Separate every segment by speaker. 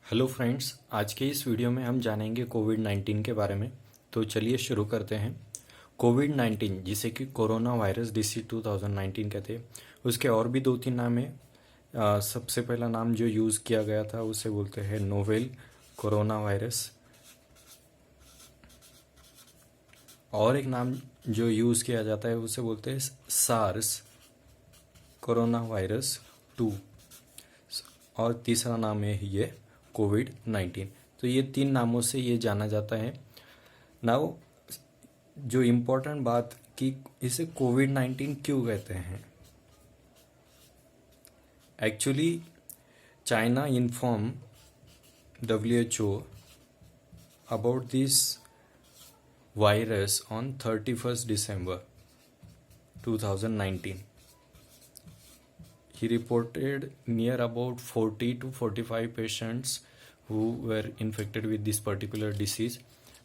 Speaker 1: Hello friends, आज के इस वीडियो में हम जानेंगे कोविड-19 के बारे में। तो चलिए शुरू करते हैं। कोविड-19 जिसे कि कोरोना वायरस डिसीज 2019 कहते हैं, उसके और भी दो तीन नाम हैं। सबसे पहला नाम जो यूज़ किया गया था उसे बोलते हैं नोवेल कोरोना वायरस। और एक नाम जो यूज़ किया जाता है उसे बोलते हैं सार्स कोरोना वायरस 2। और तीसरा नाम है ये कोविड-19। तो ये तीन नामों से ये जाना जाता है। नाउ जो इम्पोर्टेंट बात कि इसे कोविड-19 क्यों कहते हैं। Actually China inform WHO about this virus on 31st December 2019. He reported near about 40 to 45 patients who were infected with this particular disease,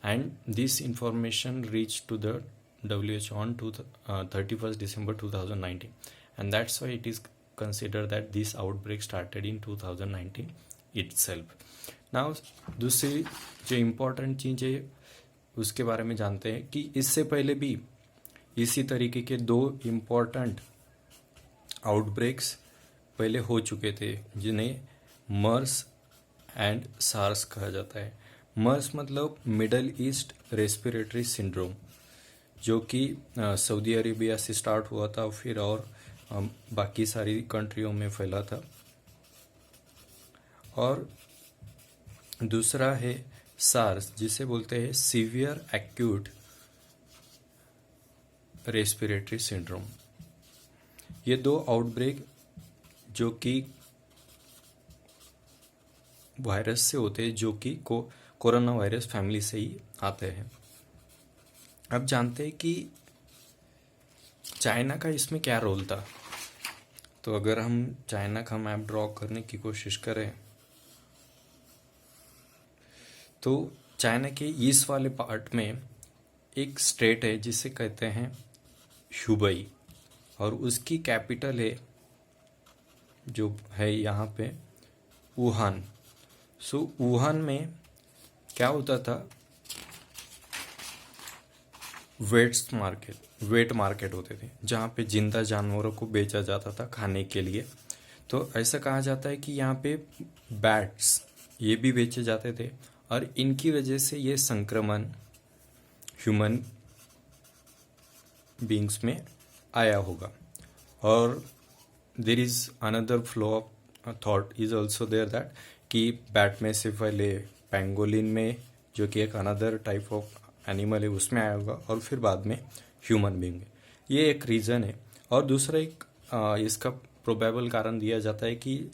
Speaker 1: and this information reached to the WHO on 31st December 2019, and that's why it is considered that this outbreak started in 2019 itself. Now दूसरी जो important चीज़ है उसके बारे में जानते हैं कि इससे पहले भी इसी तरीके के दो इम्पोर्टेंट आउटब्रेक्स पहले हो चुके थे जिन्हें मर्स एंड सार्स कहा जाता है। मर्स मतलब मिडल ईस्ट रेस्पिरेटरी सिंड्रोम, जो कि सऊदी अरेबिया से स्टार्ट हुआ था फिर और बाकी सारी कंट्रियों में फैला था। और दूसरा है सार्स जिसे बोलते हैं सीवियर एक्यूट रेस्पिरेटरी सिंड्रोम। ये दो आउटब्रेक जो कि वायरस से होते हैं, जो कि कोरोना वायरस फैमिली से ही आते हैं। अब जानते हैं कि चाइना का इसमें क्या रोल था। तो अगर हम चाइना का मैप ड्रॉ करने की कोशिश करें तो चाइना के ईस्ट वाले पार्ट में एक स्टेट है जिसे कहते हैं हुबई, और उसकी कैपिटल है जो है यहाँ पे वुहान। सो वुहान में क्या होता था, वेट मार्केट होते थे जहाँ पे जिंदा जानवरों को बेचा जाता था खाने के लिए। तो ऐसा कहा जाता है कि यहाँ पे बैट्स ये भी बेचे जाते थे, और इनकी वजह से ये संक्रमण ह्यूमन बींग्स में आया होगा। और there is another flow of thought is also there that कि बैट में से पहले पेंगोलिन में, जो कि एक अनदर टाइप ऑफ एनिमल है, उसमें आया होगा और फिर बाद में ह्यूमन बींग में। ये एक रीज़न है। और दूसरा एक इसका प्रोबेबल कारण दिया जाता है कि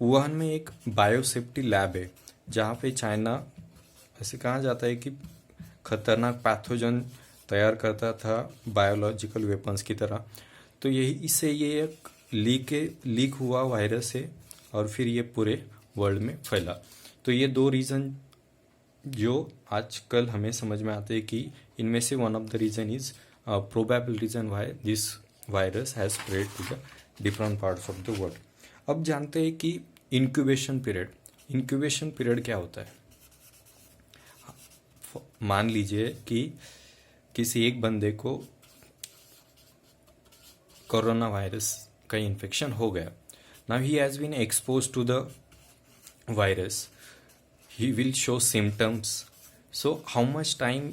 Speaker 1: वुहान में एक बायोसेफ्टी लैब है जहाँ पे चाइना, ऐसे कहा जाता है कि खतरनाक पैथोजन तैयार करता था बायोलॉजिकल वेपन्स की तरह। तो यही इससे ये एक लीक हुआ वायरस है और फिर ये पूरे वर्ल्ड में फैला। तो ये दो रीज़न जो आजकल हमें समझ में आते हैं कि इनमें से one of the reason is probable reason why this virus has spread to the different parts of the world. अब जानते हैं कि इंक्यूबेशन पीरियड क्या होता है। मान लीजिए कि किसी एक बंदे को कोरोना वायरस का इन्फेक्शन हो गया। Now he has been exposed to the virus, he will show symptoms. So how much time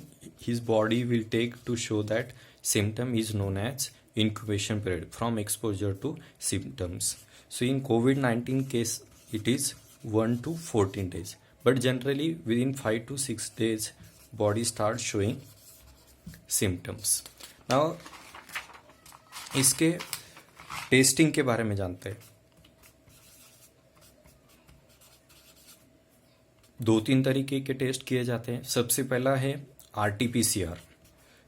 Speaker 1: his body will take to show that symptom is known as incubation period from exposure to symptoms. So in COVID-19 case it is 1 to 14 days, but generally within 5 to 6 days body starts showing symptoms. Now इसके testing के बारे में जानते हैं। दो तीन तरीके के टेस्ट किए जाते हैं। सबसे पहला है RT-PCR,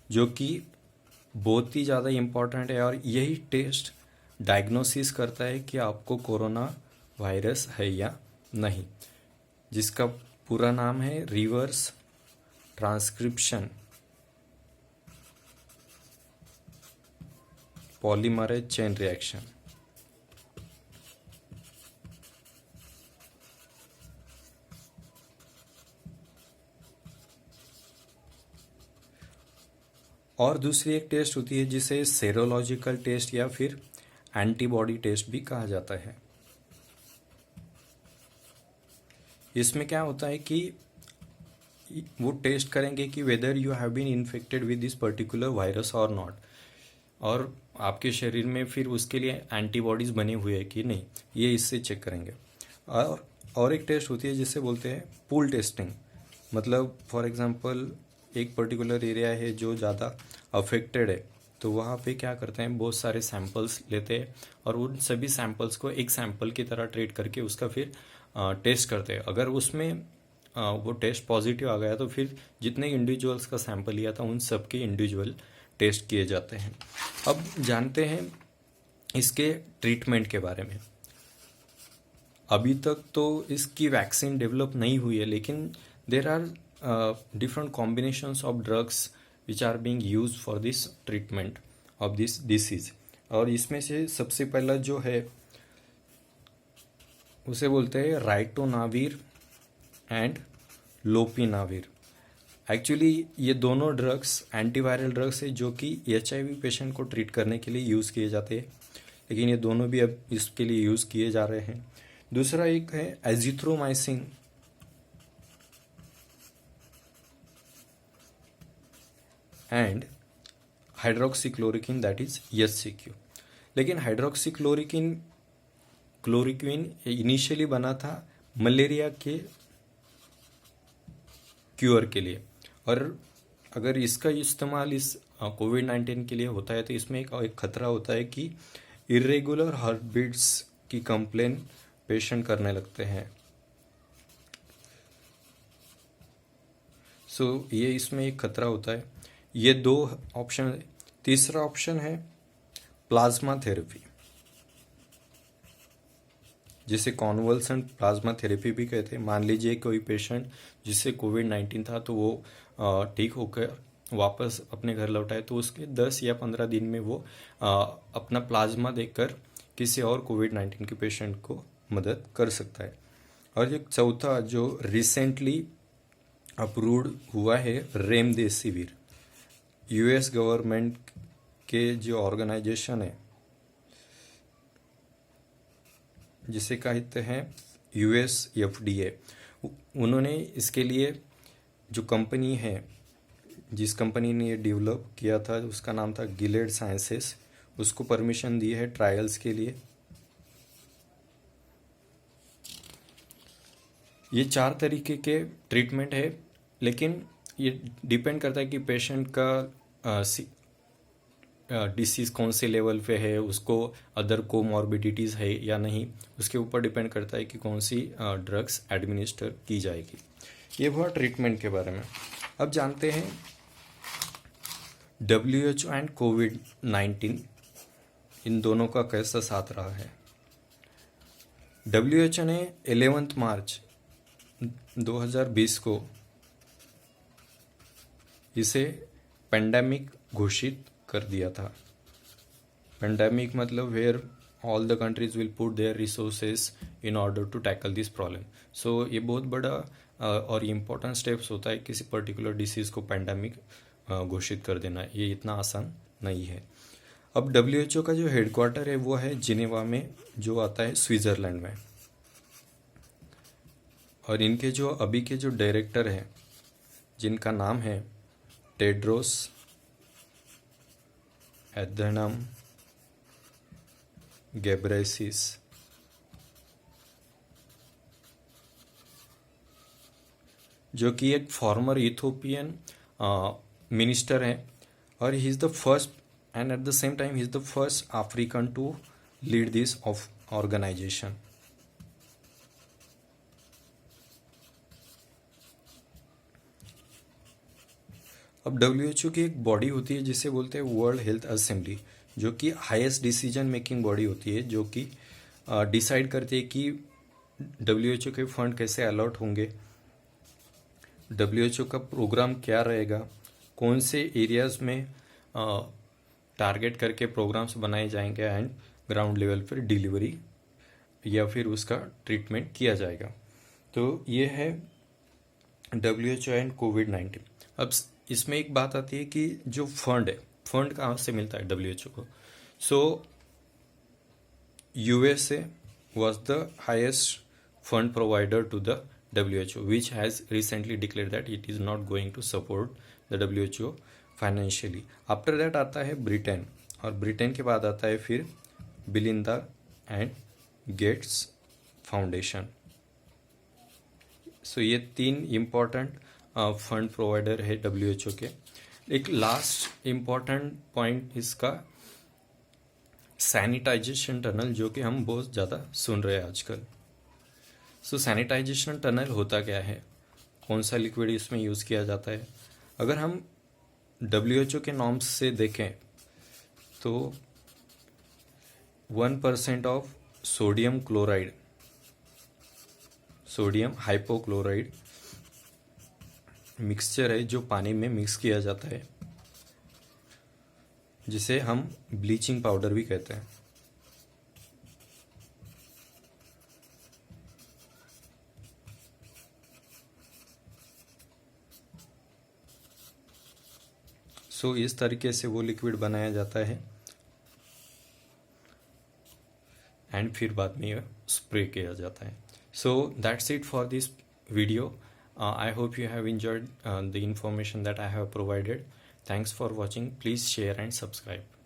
Speaker 1: जो कि बहुत ही ज़्यादा इम्पॉर्टेंट है, और यही टेस्ट डायग्नोसिस करता है कि आपको कोरोना वायरस है या नहीं, जिसका पूरा नाम है reverse transcription polymerase chain reaction. और दूसरी एक टेस्ट होती है जिसे सेरोलॉजिकल टेस्ट या फिर एंटीबॉडी टेस्ट भी कहा जाता है। इसमें क्या होता है कि वो टेस्ट करेंगे कि whether you have been infected with this particular virus और नॉट, और आपके शरीर में फिर उसके लिए एंटीबॉडीज बने हुए हैं कि नहीं, ये इससे चेक करेंगे। और एक टेस्ट होती है जिसे बोलते हैं पूल टेस्टिंग। मतलब फॉर एग्जांपल एक पर्टिकुलर एरिया है जो ज़्यादा अफेक्टेड है, तो वहाँ पे क्या करते हैं, बहुत सारे सैंपल्स लेते हैं और उन सभी सैंपल्स को एक सैंपल की तरह ट्रीट करके उसका फिर टेस्ट करते हैं। अगर उसमें वो टेस्ट पॉजिटिव आ गया तो फिर जितने इंडिविजुअल्स का सैंपल लिया था उन सब के इंडिविजुअल टेस्ट किए जाते हैं। अब जानते हैं इसके ट्रीटमेंट के बारे में। अभी तक तो इसकी वैक्सीन डेवलप नहीं हुई है, लेकिन there are different combinations of drugs which are being used for this treatment of this disease. और इसमें से सबसे पहला जो है उसे बोलते हैं राइटोनाविर एंड लोपिनाविर। एक्चुअली ये दोनों ड्रग्स एंटीवायरल ड्रग्स है जो कि HIV पेशेंट को ट्रीट करने के लिए यूज़ किए जाते हैं, लेकिन ये दोनों भी अब इसके लिए यूज़ किए जा रहे हैं। दूसरा एक है azithromycin and hydroxychloroquine, that is HCQ। लेकिन हाइड्रोक्सीक्लोरोक्विन इनिशियली बना था मलेरिया के क्योर के लिए, और अगर इसका इस्तेमाल इस कोविड-19 के लिए होता है तो इसमें एक खतरा होता है कि इरेगुलर हार्ट बीट्स की कंप्लेन पेशेंट करने लगते हैं। सो ये इसमें एक खतरा होता है। ये दो ऑप्शन है। तीसरा ऑप्शन है प्लाज्मा थेरेपी, जिसे कॉन्वल्सेंट प्लाज्मा थेरेपी भी कहते हैं। मान लीजिए कोई पेशेंट जिससे कोविड-19 था तो वो ठीक होकर वापस अपने घर लौटा है, तो उसके 10 या 15 दिन में वो अपना प्लाज्मा देकर किसी और कोविड-19 के पेशेंट को मदद कर सकता है। और एक चौथा जो रिसेंटली अप्रूव्ड हुआ है रेमडेसिविर। US गवर्नमेंट के जो ऑर्गेनाइजेशन है जिसे कहते हैं US FDA, उन्होंने इसके लिए जो कंपनी है, जिस कंपनी ने ये डेवलप किया था उसका नाम था गिलेड साइंसेस, उसको परमिशन दी है ट्रायल्स के लिए। ये 4 तरीके के ट्रीटमेंट है, लेकिन ये डिपेंड करता है कि पेशेंट का डिसीज़ कौन से लेवल पे है, उसको अदर कोमॉर्बिडिटीज़ है या नहीं, उसके ऊपर डिपेंड करता है कि कौन सी ड्रग्स एडमिनिस्टर की जाएगी। ये हुआ ट्रीटमेंट के बारे में। अब जानते हैं WHO एंड कोविड-19 इन दोनों का कैसा साथ रहा है। WHO ने 11 मार्च 2020 को इसे पेंडेमिक घोषित कर दिया था। पेंडेमिक मतलब where all the countries will put their resources in order to tackle this problem. So ये बहुत बड़ा और इम्पोर्टेंट स्टेप्स होता है किसी पर्टिकुलर डिसीज़ को पेंडेमिक घोषित कर देना, ये इतना आसान नहीं है। अब WHO का जो हेडक्वार्टर है वो है जिनेवा में, जो आता है स्विट्ज़रलैंड में। और इनके जो अभी के जो डायरेक्टर हैं जिनका नाम है टेड्रोस एधनम गेब्रेसिस, जो कि एक फॉर्मर इथोपियन मिनिस्टर हैं, और he is the first and at the same time he is the first African to lead this organisation. अब WHO की एक बॉडी होती है जिसे बोलते हैं वर्ल्ड हेल्थ असेंबली, जो कि हाईएस्ट डिसीजन मेकिंग बॉडी होती है, जो कि डिसाइड करती है कि WHO के फंड कैसे अलॉट होंगे, WHO का प्रोग्राम क्या रहेगा, कौन से एरियाज में टारगेट करके प्रोग्राम्स बनाए जाएंगे एंड ग्राउंड लेवल पर डिलीवरी या फिर उसका ट्रीटमेंट किया जाएगा। तो ये है WHO एंड कोविड-19। अब इसमें एक बात आती है कि जो फंड है, फंड कहाँ से मिलता है डब्ल्यूएचओ को? सो USA was the highest fund provider to the WHO, which has recently declared that it is not going to support the WHO financially. After that आता है ब्रिटेन, और ब्रिटेन के बाद आता है फिर बिलिंदा एंड गेट्स फाउंडेशन. सो ये 3 इम्पॉर्टेंट फंड प्रोवाइडर है WHO के. एक लास्ट इम्पॉर्टेंट पॉइंट इसका सैनिटाइजेशन टनल, जो कि हम बहुत ज़्यादा सुन रहे हैं आजकल. सो सैनिटाइजेशन टनल होता क्या है, कौन सा लिक्विड इसमें यूज़ किया जाता है? अगर हम WHO के नॉर्म्स से देखें तो 1% of sodium chloride, sodium hypochlorite mixture है जो पानी में मिक्स किया जाता है, जिसे हम ब्लीचिंग पाउडर भी कहते हैं. सो इस तरीके से वो लिक्विड बनाया जाता है एंड फिर बाद में यह स्प्रे किया जाता है. So that's it for this video. I hope you have enjoyed the information that I have provided. Thanks for watching. Please share and subscribe.